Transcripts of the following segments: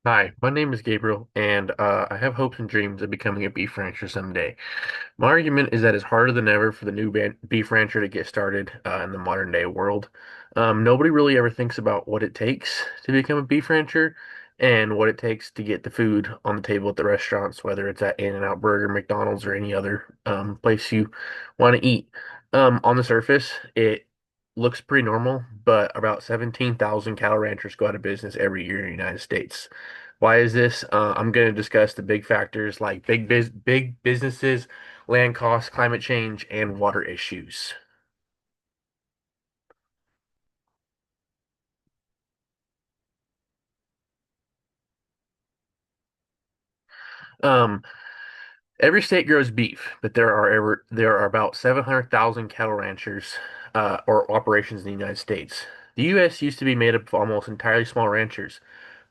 Hi, my name is Gabriel, and I have hopes and dreams of becoming a beef rancher someday. My argument is that it's harder than ever for the new beef rancher to get started in the modern day world. Nobody really ever thinks about what it takes to become a beef rancher and what it takes to get the food on the table at the restaurants, whether it's at In-N-Out Burger, McDonald's, or any other place you want to eat. On the surface, it looks pretty normal, but about 17,000 cattle ranchers go out of business every year in the United States. Why is this? I'm going to discuss the big factors like big businesses, land costs, climate change, and water issues. Um, every state grows beef, but there are about 700,000 cattle ranchers or operations in the United States. The U.S. used to be made up of almost entirely small ranchers,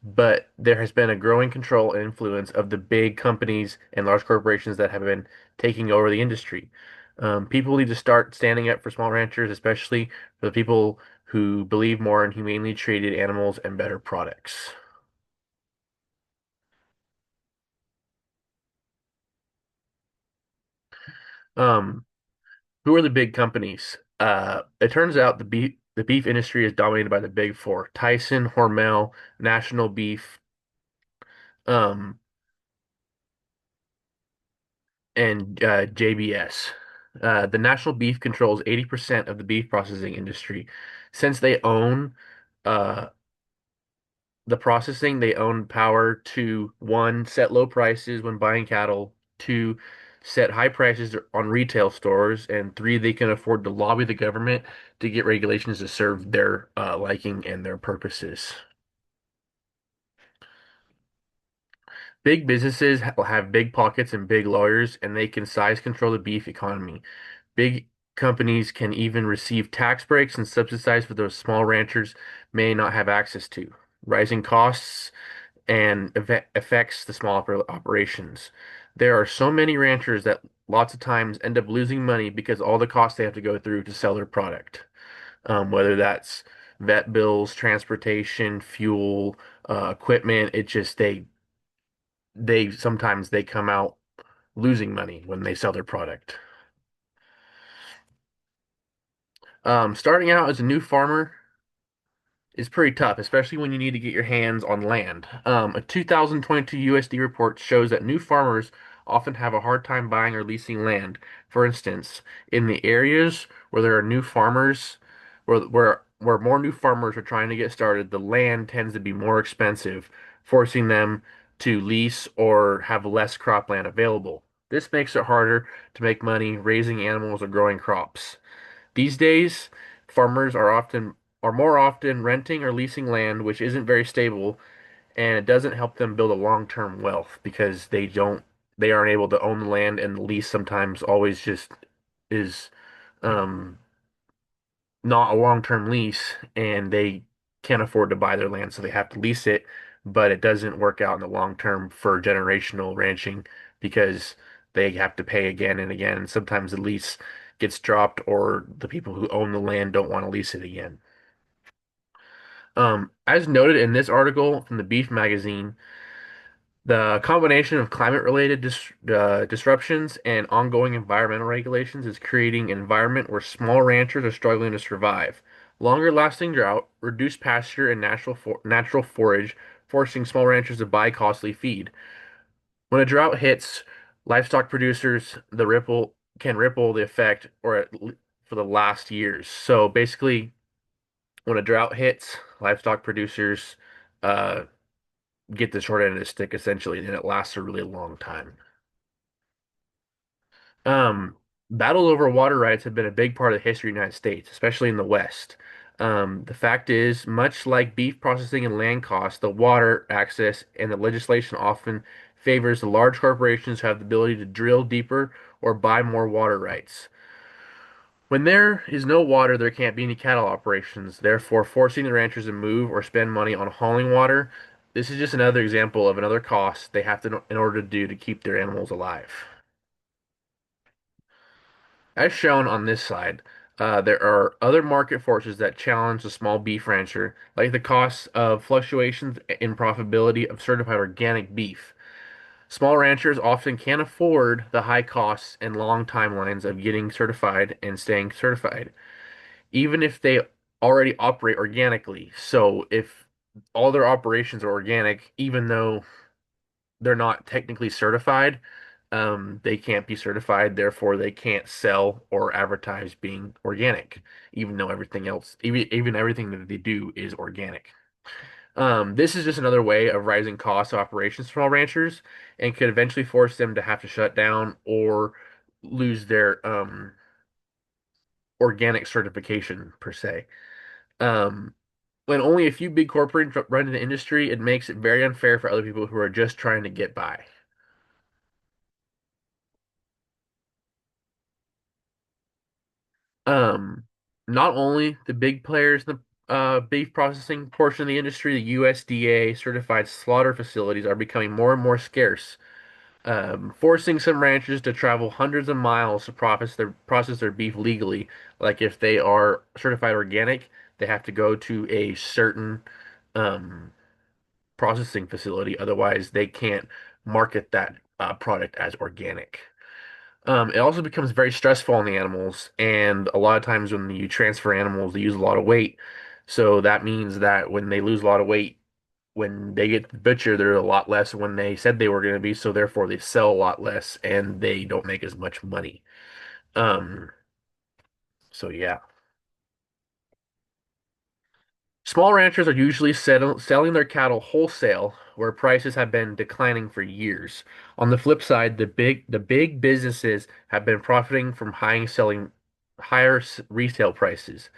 but there has been a growing control and influence of the big companies and large corporations that have been taking over the industry. People need to start standing up for small ranchers, especially for the people who believe more in humanely treated animals and better products. Um, who are the big companies? It turns out the beef industry is dominated by the big four: Tyson, Hormel, National Beef, um, and JBS. The National Beef controls 80% of the beef processing industry. Since they own uh, the processing, they own power to one, set low prices when buying cattle, two, set high prices on retail stores, and three, they can afford to lobby the government to get regulations to serve their liking and their purposes. Big businesses have big pockets and big lawyers, and they can size control the beef economy. Big companies can even receive tax breaks and subsidies for those small ranchers may not have access to. Rising costs and affects the small operations. There are so many ranchers that lots of times end up losing money because all the costs they have to go through to sell their product, whether that's vet bills, transportation, fuel, equipment. It just they sometimes they come out losing money when they sell their product. Starting out as a new farmer is pretty tough, especially when you need to get your hands on land. A 2022 USD report shows that new farmers often have a hard time buying or leasing land. For instance, in the areas where there are new farmers, where more new farmers are trying to get started, the land tends to be more expensive, forcing them to lease or have less cropland available. This makes it harder to make money raising animals or growing crops. These days, farmers are more often renting or leasing land, which isn't very stable, and it doesn't help them build a long-term wealth because they aren't able to own the land, and the lease sometimes always just is um not a long-term lease, and they can't afford to buy their land, so they have to lease it, but it doesn't work out in the long term for generational ranching because they have to pay again and again, and sometimes the lease gets dropped or the people who own the land don't want to lease it again. As noted in this article from the Beef Magazine, the combination of climate-related disruptions and ongoing environmental regulations is creating an environment where small ranchers are struggling to survive. Longer-lasting drought, reduced pasture, and natural forage, forcing small ranchers to buy costly feed. When a drought hits, livestock producers ripple the effect for the last years. So basically, when a drought hits, livestock producers uh, get the short end of the stick essentially, and it lasts a really long time. Um, Battle over water rights have been a big part of the history of the United States, especially in the West. The fact is, much like beef processing and land costs, the water access and the legislation often favors the large corporations who have the ability to drill deeper or buy more water rights. When there is no water, there can't be any cattle operations, therefore forcing the ranchers to move or spend money on hauling water. This is just another example of another cost they have to in order to do to keep their animals alive. As shown on this slide, There are other market forces that challenge the small beef rancher, like the cost of fluctuations in profitability of certified organic beef. Small ranchers often can't afford the high costs and long timelines of getting certified and staying certified, even if they already operate organically. So if all their operations are organic, even though they're not technically certified, they can't be certified, therefore they can't sell or advertise being organic, even though everything else, even everything that they do is organic. This is just another way of rising costs of operations for small ranchers and could eventually force them to have to shut down or lose their organic certification per se. Um, when only a few big corporates run the industry, it makes it very unfair for other people who are just trying to get by. Um, Not only the big players in the beef processing portion of the industry, the USDA certified slaughter facilities are becoming more and more scarce, forcing some ranchers to travel hundreds of miles to process their beef legally. Like if they are certified organic, they have to go to a certain um, processing facility. Otherwise, they can't market that product as organic. It also becomes very stressful on the animals, and a lot of times when you transfer animals, they use a lot of weight. So that means that when they lose a lot of weight, when they get to the butcher, they're a lot less than when they said they were going to be. So therefore, they sell a lot less, and they don't make as much money. Um, so yeah. Small ranchers are usually selling their cattle wholesale, where prices have been declining for years. On the flip side, the big businesses have been profiting from higher retail prices.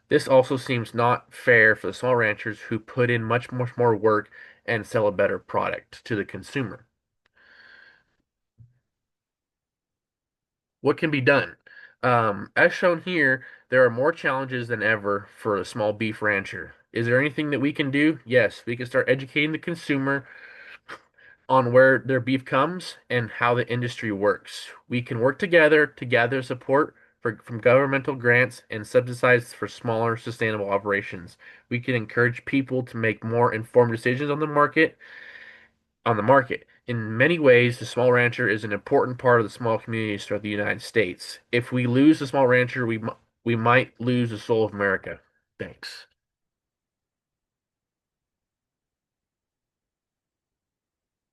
This also seems not fair for the small ranchers who put in much more work and sell a better product to the consumer. What can be done? As shown here, there are more challenges than ever for a small beef rancher. Is there anything that we can do? Yes, we can start educating the consumer on where their beef comes and how the industry works. We can work together to gather support from governmental grants and subsidies for smaller, sustainable operations. We can encourage people to make more informed decisions on the market. In many ways, the small rancher is an important part of the small communities throughout the United States. If we lose the small rancher, we might lose the soul of America. Thanks.